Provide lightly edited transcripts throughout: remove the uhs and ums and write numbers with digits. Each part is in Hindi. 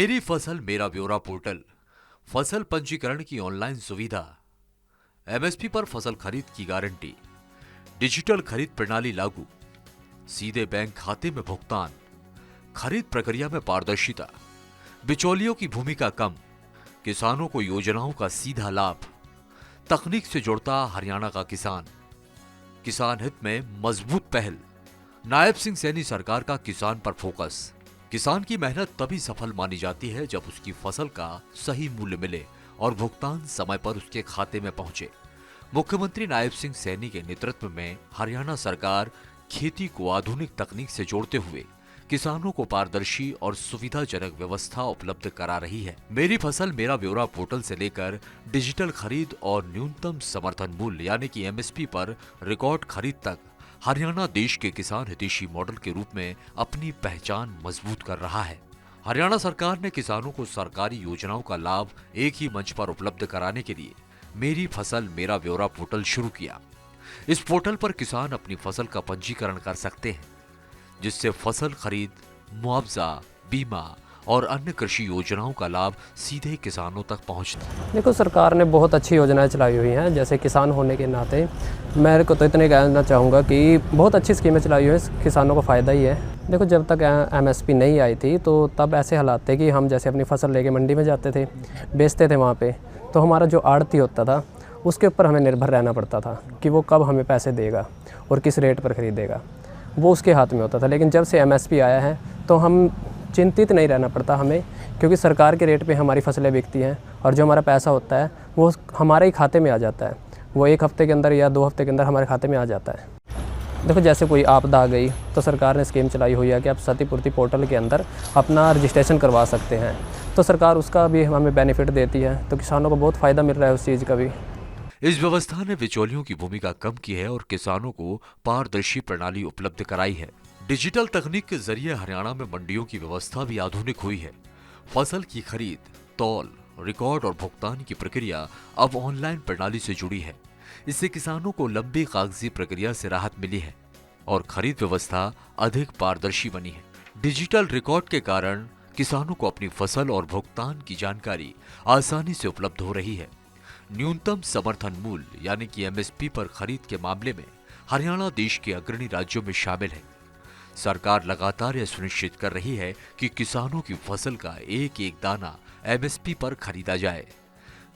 मेरी फसल मेरा ब्यौरा पोर्टल, फसल पंजीकरण की ऑनलाइन सुविधा, एमएसपी पर फसल खरीद की गारंटी, डिजिटल खरीद प्रणाली लागू, सीधे बैंक खाते में भुगतान, खरीद प्रक्रिया में पारदर्शिता, बिचौलियों की भूमिका कम, किसानों को योजनाओं का सीधा लाभ, तकनीक से जुड़ता हरियाणा का किसान, किसान हित में मजबूत पहल, नायब सिंह सैनी सरकार का किसान पर फोकस। किसान की मेहनत तभी सफल मानी जाती है जब उसकी फसल का सही मूल्य मिले और भुगतान समय पर उसके खाते में पहुंचे। मुख्यमंत्री नायब सिंह सैनी के नेतृत्व में हरियाणा सरकार खेती को आधुनिक तकनीक से जोड़ते हुए किसानों को पारदर्शी और सुविधाजनक व्यवस्था उपलब्ध करा रही है। मेरी फसल मेरा ब्यौरा पोर्टल से लेकर डिजिटल खरीद और न्यूनतम समर्थन मूल्य यानी कि एमएसपी पर रिकॉर्ड खरीद तक हरियाणा देश के किसान हितैषी मॉडल के रूप में अपनी पहचान मजबूत कर रहा है। हरियाणा सरकार ने किसानों को सरकारी योजनाओं का लाभ एक ही मंच पर उपलब्ध कराने के लिए मेरी फसल मेरा ब्यौरा पोर्टल शुरू किया। इस पोर्टल पर किसान अपनी फसल का पंजीकरण कर सकते हैं, जिससे फसल खरीद, मुआवजा, बीमा और अन्य कृषि योजनाओं का लाभ सीधे किसानों तक पहुंचता है। देखो, सरकार ने बहुत अच्छी योजनाएं चलाई हुई हैं। जैसे किसान होने के नाते मेरे को तो इतने कहना चाहूँगा कि बहुत अच्छी स्कीमें चलाई हुई हैं, किसानों को फ़ायदा ही है। देखो, जब तक एमएसपी नहीं आई थी तो तब ऐसे हालात थे कि हम जैसे अपनी फसल लेके मंडी में जाते थे, बेचते थे वहाँ पे, तो हमारा जो आड़ती होता था उसके ऊपर हमें निर्भर रहना पड़ता था कि वो कब हमें पैसे देगा और किस रेट पर ख़रीदेगा, वो उसके हाथ में होता था। लेकिन जब से एमएसपी आया है तो हम चिंतित नहीं रहना पड़ता हमें, क्योंकि सरकार के रेट पे हमारी फसलें बिकती हैं और जो हमारा पैसा होता है वो हमारे ही खाते में आ जाता है। वो 1 हफ्ते के अंदर या 2 हफ्ते के अंदर हमारे खाते में आ जाता है। देखो, जैसे कोई आपदा आ गई तो सरकार ने स्कीम चलाई हुई है कि आप क्षतिपूर्ति पोर्टल के अंदर अपना रजिस्ट्रेशन करवा सकते हैं, तो सरकार उसका भी हमें बेनिफिट देती है, तो किसानों को बहुत फ़ायदा मिल रहा है उस चीज़ का भी। इस व्यवस्था ने बिचौलियों की भूमिका कम की है और किसानों को पारदर्शी प्रणाली उपलब्ध कराई है। डिजिटल तकनीक के जरिए हरियाणा में मंडियों की व्यवस्था भी आधुनिक हुई है। फसल की खरीद, तौल, रिकॉर्ड और भुगतान की प्रक्रिया अब ऑनलाइन प्रणाली से जुड़ी है। इससे किसानों को लंबी कागजी प्रक्रिया से राहत मिली है और खरीद व्यवस्था अधिक पारदर्शी बनी है। डिजिटल रिकॉर्ड के कारण किसानों को अपनी फसल और भुगतान की जानकारी आसानी से उपलब्ध हो रही है। न्यूनतम समर्थन मूल्य यानी कि एमएसपी पर खरीद के मामले में हरियाणा देश के अग्रणी राज्यों में शामिल है। सरकार लगातार यह सुनिश्चित कर रही है कि किसानों की फसल का एक एक दाना एमएसपी पर खरीदा जाए।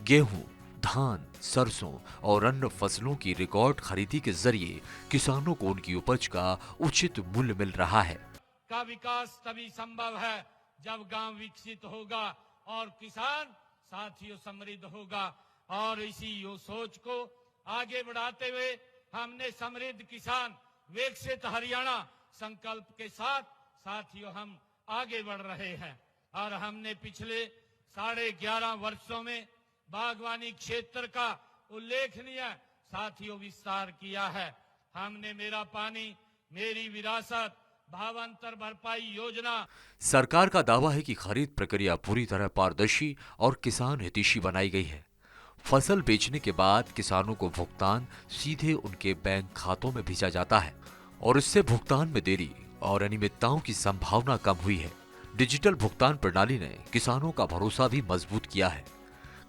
गेहूं, धान, सरसों और अन्य फसलों की रिकॉर्ड खरीदी के जरिए किसानों को उनकी उपज का उचित मूल्य मिल रहा है। का विकास तभी संभव है जब गांव विकसित होगा और किसान साथियों समृद्ध होगा। और इसी सोच को आगे बढ़ाते हुए हमने समृद्ध किसान, विकसित हरियाणा संकल्प के साथ साथियों हम आगे बढ़ रहे हैं। और हमने पिछले 11.5 वर्षों में बागवानी क्षेत्र का उल्लेखनीय साथियों विस्तार किया है। हमने मेरा पानी मेरी विरासत, भावांतर भरपाई योजना। सरकार का दावा है कि खरीद प्रक्रिया पूरी तरह पारदर्शी और किसान हितैषी बनाई गई है। फसल बेचने के बाद किसानों को भुगतान सीधे उनके बैंक खातों में भेजा जाता है और इससे भुगतान में देरी और अनियमितताओं की संभावना कम हुई है। डिजिटल भुगतान प्रणाली ने किसानों का भरोसा भी मजबूत किया है।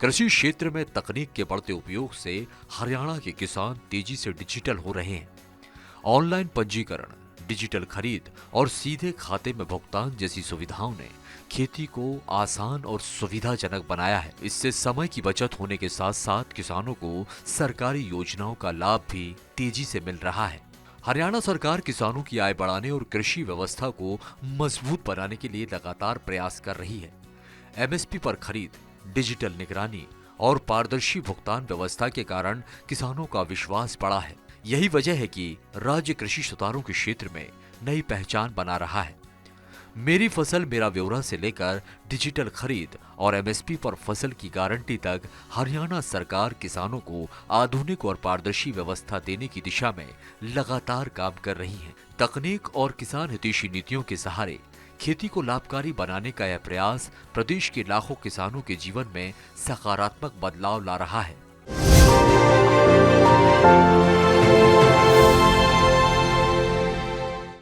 कृषि क्षेत्र में तकनीक के बढ़ते उपयोग से हरियाणा के किसान तेजी से डिजिटल हो रहे हैं। ऑनलाइन पंजीकरण, डिजिटल खरीद और सीधे खाते में भुगतान जैसी सुविधाओं ने खेती को आसान और सुविधाजनक बनाया है। इससे समय की बचत होने के साथ साथ किसानों को सरकारी योजनाओं का लाभ भी तेजी से मिल रहा है। हरियाणा सरकार किसानों की आय बढ़ाने और कृषि व्यवस्था को मजबूत बनाने के लिए लगातार प्रयास कर रही है। एमएसपी पर खरीद, डिजिटल निगरानी और पारदर्शी भुगतान व्यवस्था के कारण किसानों का विश्वास बढ़ा है। यही वजह है कि राज्य कृषि सुधारों के क्षेत्र में नई पहचान बना रहा है। मेरी फसल मेरा ब्यौरा से लेकर डिजिटल खरीद और एमएसपी पर फसल की गारंटी तक हरियाणा सरकार किसानों को आधुनिक और पारदर्शी व्यवस्था देने की दिशा में लगातार काम कर रही है। तकनीक और किसान हितैषी नीतियों के सहारे खेती को लाभकारी बनाने का यह प्रयास प्रदेश के लाखों किसानों के जीवन में सकारात्मक बदलाव ला रहा है।